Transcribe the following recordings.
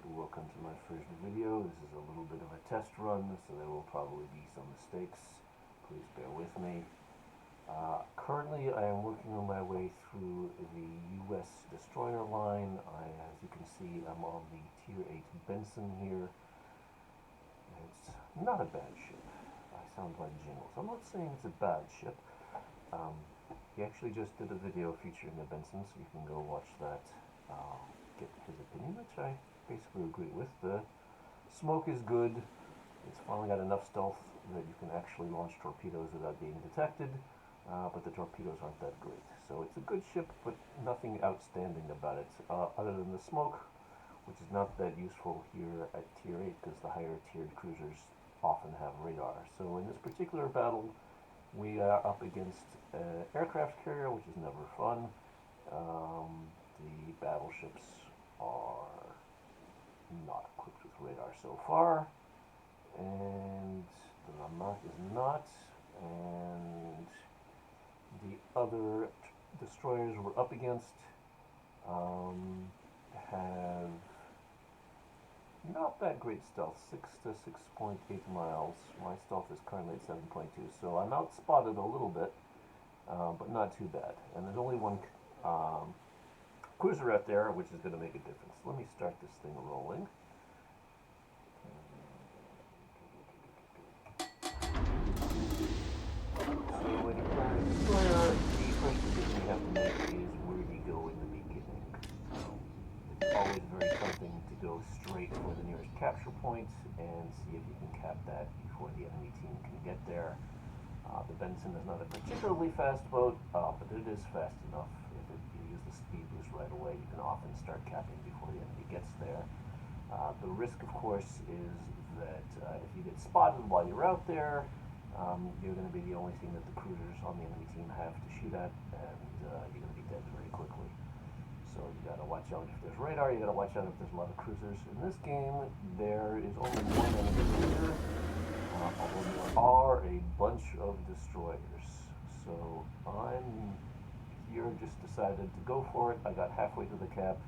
Alright, welcome to my first video. This is a little bit of a test run, so there will probably be some mistakes. Please bear with me. Currently, I am working on my way through the US destroyer line. As you can see, I'm on the Tier VIII Benson here. It's not a bad ship. I sound like Jingles. I'm not saying it's a bad ship. He actually just did a video featuring the Benson, so you can go watch that. Get his opinion, which I basically agree with. The smoke is good. It's finally got enough stealth that you can actually launch torpedoes without being detected, but the torpedoes aren't that great. So it's a good ship, but nothing outstanding about it, other than the smoke, which is not that useful here at Tier 8 because the higher tiered cruisers often have radar. So in this particular battle, we are up against an aircraft carrier, which is never fun. The battleships are not equipped with radar so far, and the Monarch is not, and the other destroyers we're up against have not that great stealth, 6 to 6.8 miles. My stealth is currently at 7.2, so I'm outspotted a little bit, but not too bad. And there's only one cruiser out there, which is going to make a difference. Let me start this thing rolling. So when you fly a destroyer, the first decision you have to make is where do you go in the beginning. It's always very tempting to go straight for the nearest capture point and see if you can cap that before the enemy team can get there. The Benson is not a particularly fast boat, but it is fast enough. If you use the speed boost right away, you can often start capping before the enemy gets there. The risk, of course, is that if you get spotted while you're out there, you're going to be the only thing that the cruisers on the enemy team have to shoot at, and you're going to be dead very quickly. So you got to watch out if there's radar, you got to watch out if there's a lot of cruisers. In this game, there is only one enemy cruiser, although there are a bunch of destroyers. So I'm here, just decided to go for it. I got halfway to the cap,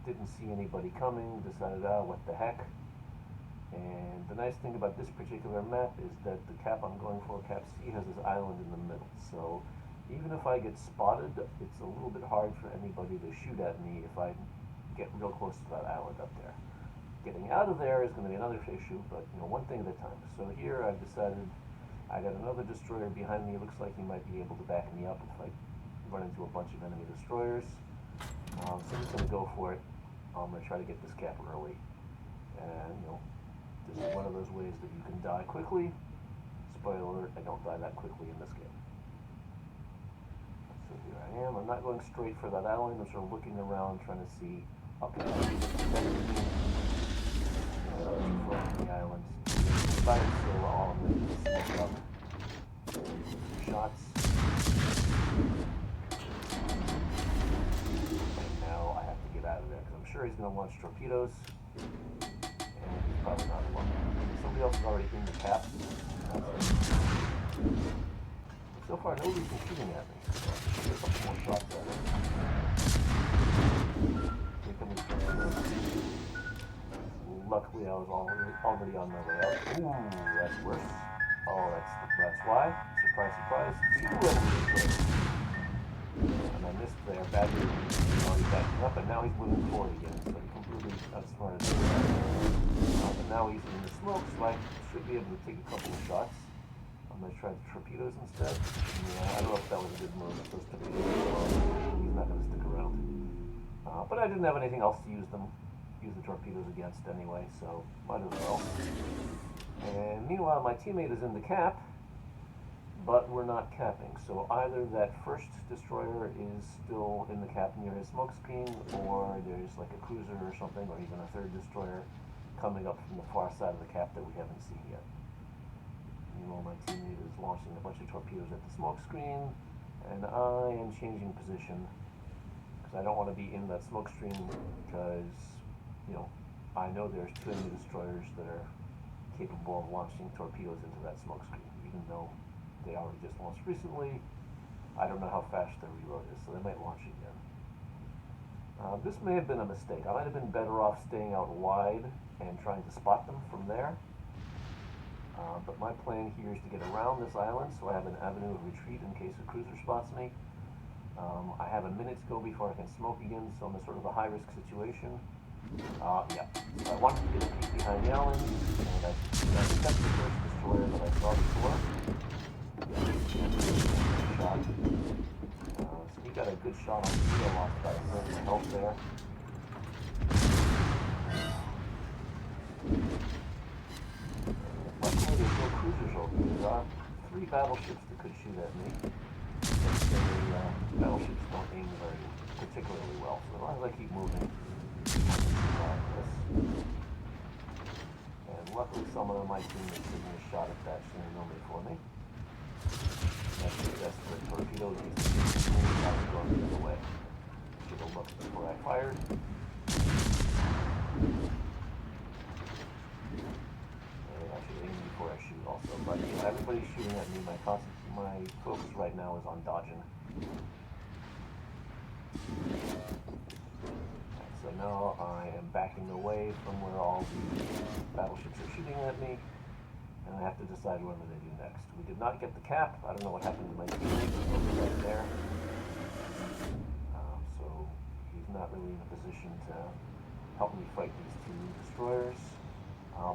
didn't see anybody coming, decided, what the heck. And the nice thing about this particular map is that the cap I'm going for, Cap C, has this island in the middle. So even if I get spotted, it's a little bit hard for anybody to shoot at me if I get real close to that island up there. Getting out of there is going to be another issue, but one thing at a time. So here I've decided I got another destroyer behind me. It looks like he might be able to back me up if I run into a bunch of enemy destroyers. So I'm just going to go for it. I'm going to try to get this cap early. And, this is one of those ways that you can die quickly. Spoiler alert, I don't die that quickly in this game. So here I am. I'm not going straight for that island. I'm sort of looking around, trying to see, okay, the island. But so all I'm going to do is smoke up. Shots. And now I have to get out of there because I'm sure he's going to launch torpedoes. And he's probably not alone. Somebody else is already in the cap. So far, nobody's been shooting at me. So I'll shoot a couple more shots at him. Here comes the torpedoes. Luckily, I was already on my way out. Ooh, that's worse. Oh, that's why. Surprise, surprise. And I missed there. Badly. He's backing up, and now he's moving forward again. So he completely outsmarted me. But now he's in the smoke, so I should be able to take a couple of shots. I'm going to try the torpedoes instead. Yeah, I don't know if that was a good move. If those torpedoes he's not going to stick around. But I didn't have anything else to use the torpedoes against anyway, so might as well. And meanwhile, my teammate is in the cap, but we're not capping. So either that first destroyer is still in the cap near his smoke screen, or there's like a cruiser or something, or he's in a third destroyer coming up from the far side of the cap that we haven't seen yet. Meanwhile, my teammate is launching a bunch of torpedoes at the smoke screen, and I am changing position because I don't want to be in that smoke screen because I know there's too many destroyers that are capable of launching torpedoes into that smoke screen, even though they already just launched recently. I don't know how fast their reload is, so they might launch again. This may have been a mistake. I might have been better off staying out wide and trying to spot them from there. But my plan here is to get around this island so I have an avenue of retreat in case a cruiser spots me. I have a minute to go before I can smoke again, so I'm in sort of a high-risk situation. Yeah. So I wanted to get a peek behind the island, and I kept the first destroyer that I saw before. Shot. So he got a good shot on me. I lost about a third of my health there. Luckily, there's no cruisers over here. There are 3 battleships that could shoot at me. But the battleships don't aim very particularly well, so as long as I keep moving, and luckily someone on my team is taking a shot at that Shinigami for me. That's the desperate torpedo. He's going the other way. Should have looked before I fired. And I should aim before I shoot also. But yeah, everybody's shooting at me. My focus right now is on dodging. So now I am backing away from where all the battleships are shooting at me, and I have to decide what I'm going to do next. We did not get the cap. I don't know what happened to my teammate. He's right there. So he's not really in a position to help me fight these 2 destroyers.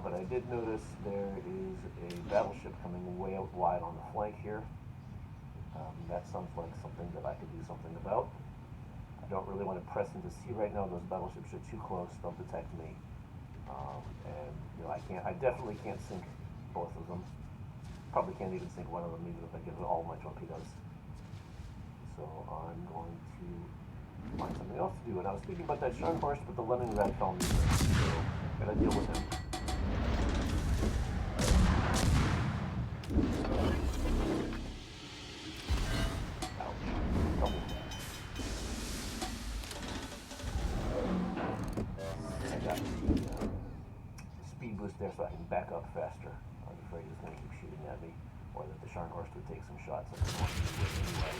But I did notice there is a battleship coming way out wide on the flank here. That sounds like something that I could do something about. I don't really want to press into sea right now. Those battleships are too close. They'll detect me. And you know, I definitely can't sink both of them. Probably can't even sink one of them even if I give it all my torpedoes. So I'm going to find something else to do. And I was thinking about that Sharn horse, but the Leningrad fell me. So I gotta deal with him. There so I can back up faster. I was afraid he was going to keep shooting at me, or that the Sharn horse would take some shots. I didn't want to do it anyway.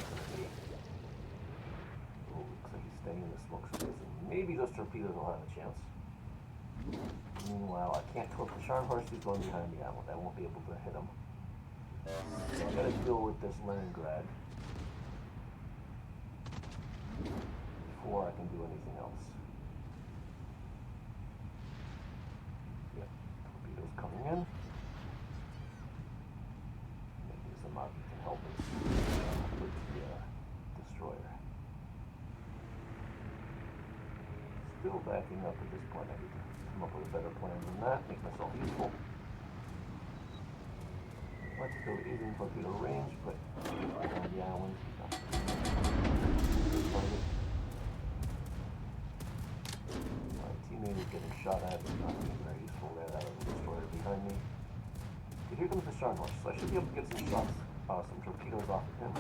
Oh, looks like he's staying in the smoke space. Maybe those torpedoes will have a chance. Meanwhile, I can't torp the Sharn horse. He's going behind the island. I won't be able to hit him. So I got to deal with this Leningrad before I can do anything else. Coming in. Maybe somebody can help us with the destroyer. Still backing up at this point. I need to come up with a better plan than that, make myself useful. Let's go to even torpedo range, but on the island. My teammate is getting shot at. It's not being very useful there. That was a destroyer behind me. Okay, here comes the Sharn horse, so I should be able to get some shots, some torpedoes off of him.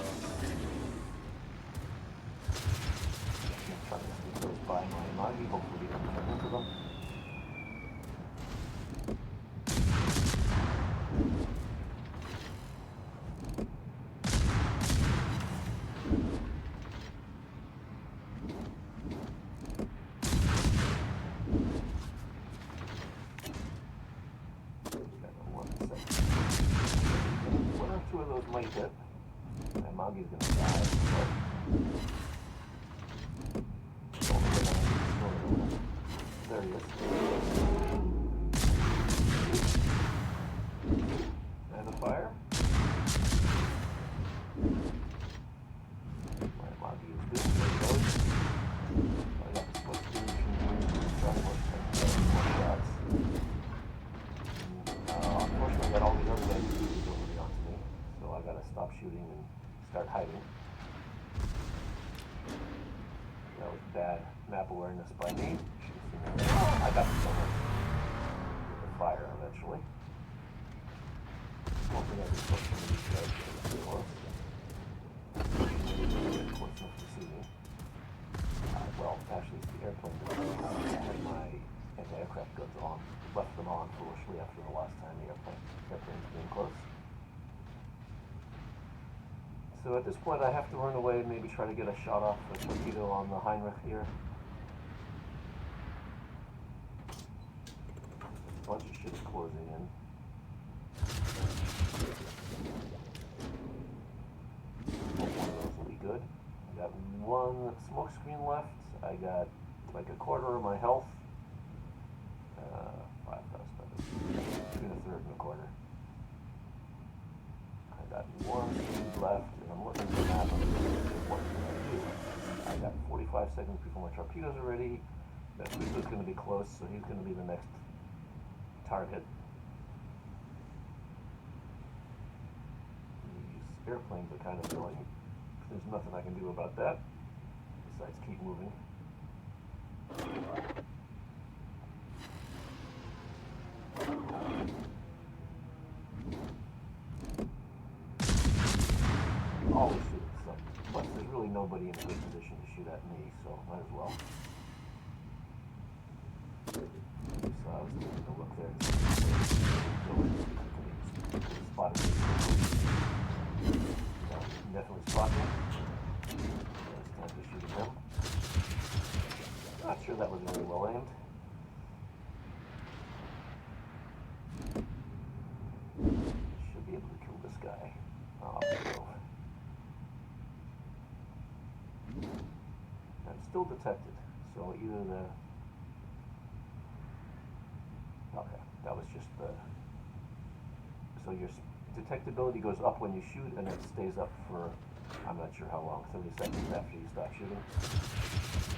I'm trying to sneak those by my Magi. Hopefully he doesn't turn into them. Might hit. And Magi's gonna die. There he is. And a fire. My Magi is good. There he goes. I got the split screen more shots. Unfortunately, I got all these other guys over onto me. So I gotta stop shooting and start hiding. That was bad map awareness by me. I got the summer with the fire eventually. Hoping I can put some of these guys getting too close. Close enough to see me. Well, actually, it's the airplane. I had my anti-aircraft guns on. Left them on foolishly after the last time the airplane's being close. So at this point I have to run away and maybe try to get a shot off a torpedo on the Heinrich here. one smoke screen left. I got like a quarter of my health. 5,000. Between a third and a quarter. I got one speed left, and I'm looking at the map. What can I do? I got 45 seconds before my torpedoes are ready. That Fuso's going to be close, so he's going to be the next target. These airplanes are kind of annoying. There's nothing I can do about that, besides keep moving. Always shoot at something. Plus, there's really nobody in a good position to shoot at me, so might as well. So I was taking a look there. Spotted me. Definitely spot me. It's time to shoot at him. Not sure that was very well aimed. Should be able to kill this guy. Oh, no. I'm still detected, so either the... Okay, that was just the... So your detectability goes up when you shoot, and it stays up for, I'm not sure how long, 30 seconds after you stop shooting.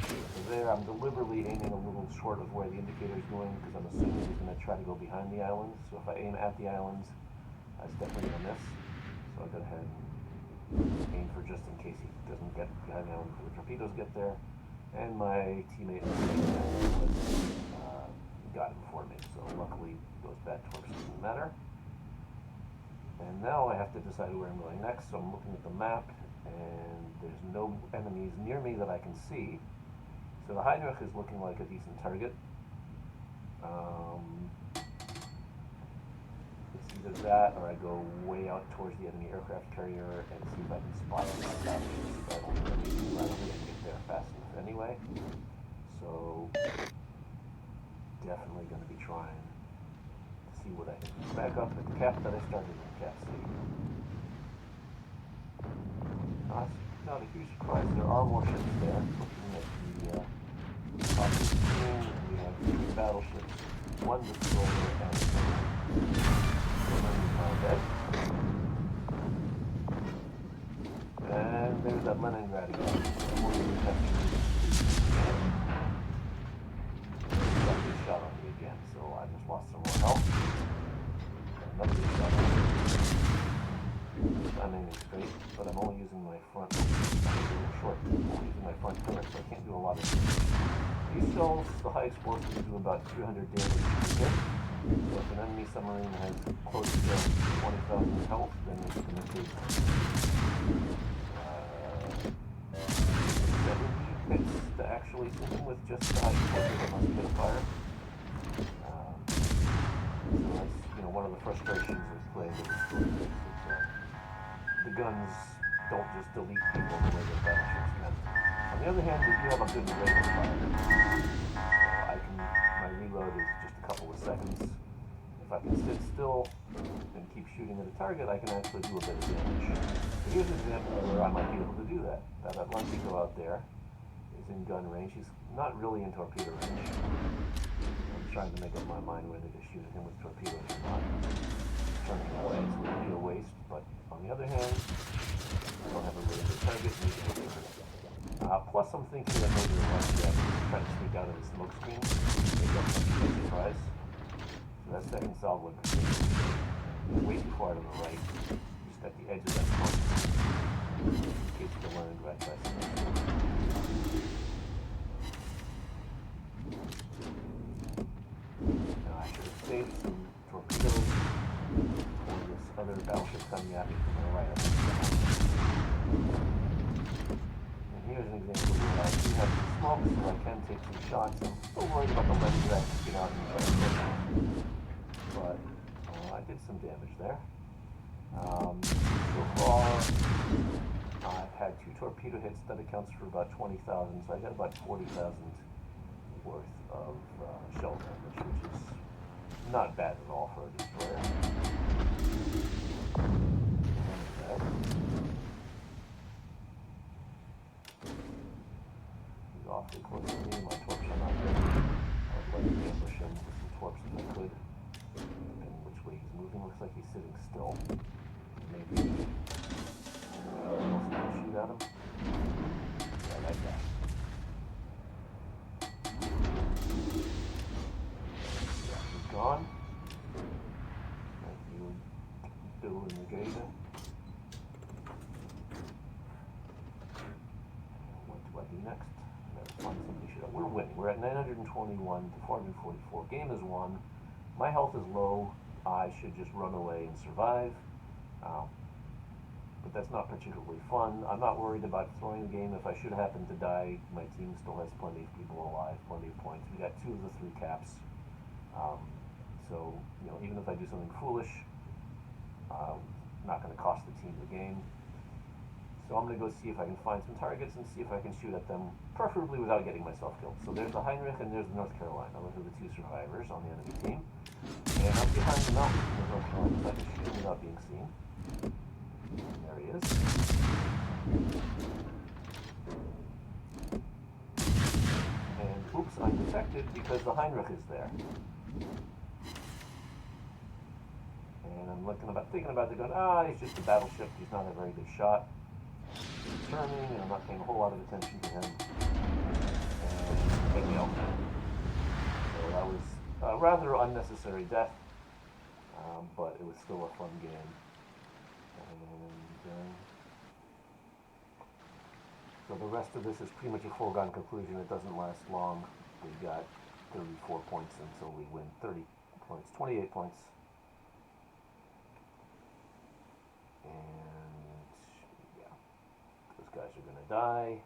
So there, I'm deliberately aiming a little short of where the indicator is going, because I'm assuming he's going to try to go behind the islands. So if I aim at the islands, that's definitely going to miss. So I go ahead and aim for just in case he doesn't get behind the island before the torpedoes get there. And my teammate got him for me, so luckily those bad torques didn't matter. And now I have to decide where I'm going next, so I'm looking at the map, and there's no enemies near me that I can see. So the Heinrich is looking like a decent target. It's either that, or I go way out towards the enemy aircraft carrier and see if I can spot it like that. But I don't think I can get there fast enough anyway. So definitely going to be trying to see what I can do. Back up at the cap that I started in Cap C. Not a huge surprise. There are warships there. Looking at the top of the screen, we have 3 battleships, 1 destroyer, and 1 dead. And there's that Leningrad again. Somebody shot on me again, so I just lost some more health. Another shot on me. I'm aiming straight, but I'm only using my front. I'm a little short. I'm only using my front turret, so I can't do a lot of damage. These shells, the high explosives, do about 300 damage per hit. So if an enemy submarine has close to 20,000 health, then it's going to take 70 hits to actually hit them with just the high explosives unless you get a fire. So that's one of the frustrations of playing with the story. The guns don't just delete people the way the battleships can. On the other hand, we do have a good rate of fire. So my reload is just a couple of seconds. If I can sit still and keep shooting at a target, I can actually do a bit of damage. So here's an example where I might be able to do that. That Atlantico out there is in gun range. He's not really in torpedo range. I'm trying to make up my mind whether to shoot at him with torpedoes or not. Turning away, so it would be a waste, but on the other hand, I don't have a really good target. Plus, I'm thinking that maybe I might try to sneak out of the smoke screen. Maybe I'll take a surprise. So that second salvo is way too far to the right, just at the edge of that smoke screen. In case the Leningrad tries to make it. Now I should have saved some torpedoes for this other battleship coming at me from my right. And here's an example where I do have some smoke, so I can take some shots. I'm still worried about the Leningrad to get out and try to push me. But I did some damage there. So far, I've had 2 torpedo hits. That accounts for about 20,000, so I got about 40,000 worth of shell damage, which is not bad at all for a destroyer. too close to me. My torps are not ready. I would like to ambush him with some torps if I could. Depending which way he's moving, looks like he's sitting still. Maybe also shoot at him. Yeah, like that. Yeah, he's gone. Thank you, Bill and Negata. What do I do next? Find somebody shoot up. We're winning. We're at 921 to 444. Game is won. My health is low. I should just run away and survive. But that's not particularly fun. I'm not worried about throwing the game. If I should happen to die, my team still has plenty of people alive, plenty of points. We got 2 of the 3 caps. So, you know, even if I do something foolish, not going to cost the team the game. So I'm going to go see if I can find some targets and see if I can shoot at them, preferably without getting myself killed. So there's the Heinrich and there's the North Carolina. Those are the 2 survivors on the enemy team. And I'm behind the mountain in the North Carolina, so I can shoot without being seen. And there he is. And oops, I'm detected because the Heinrich is there. And I'm thinking about it, going, he's just a battleship. He's not a very good shot. He's turning, and I'm not paying a whole lot of attention to him. And he nailed me. So that was a rather unnecessary death, but it was still a fun game. And so the rest of this is pretty much a foregone conclusion. It doesn't last long. We got 34 points until we win. 30 points, 28 points. And yeah, those guys are going to die.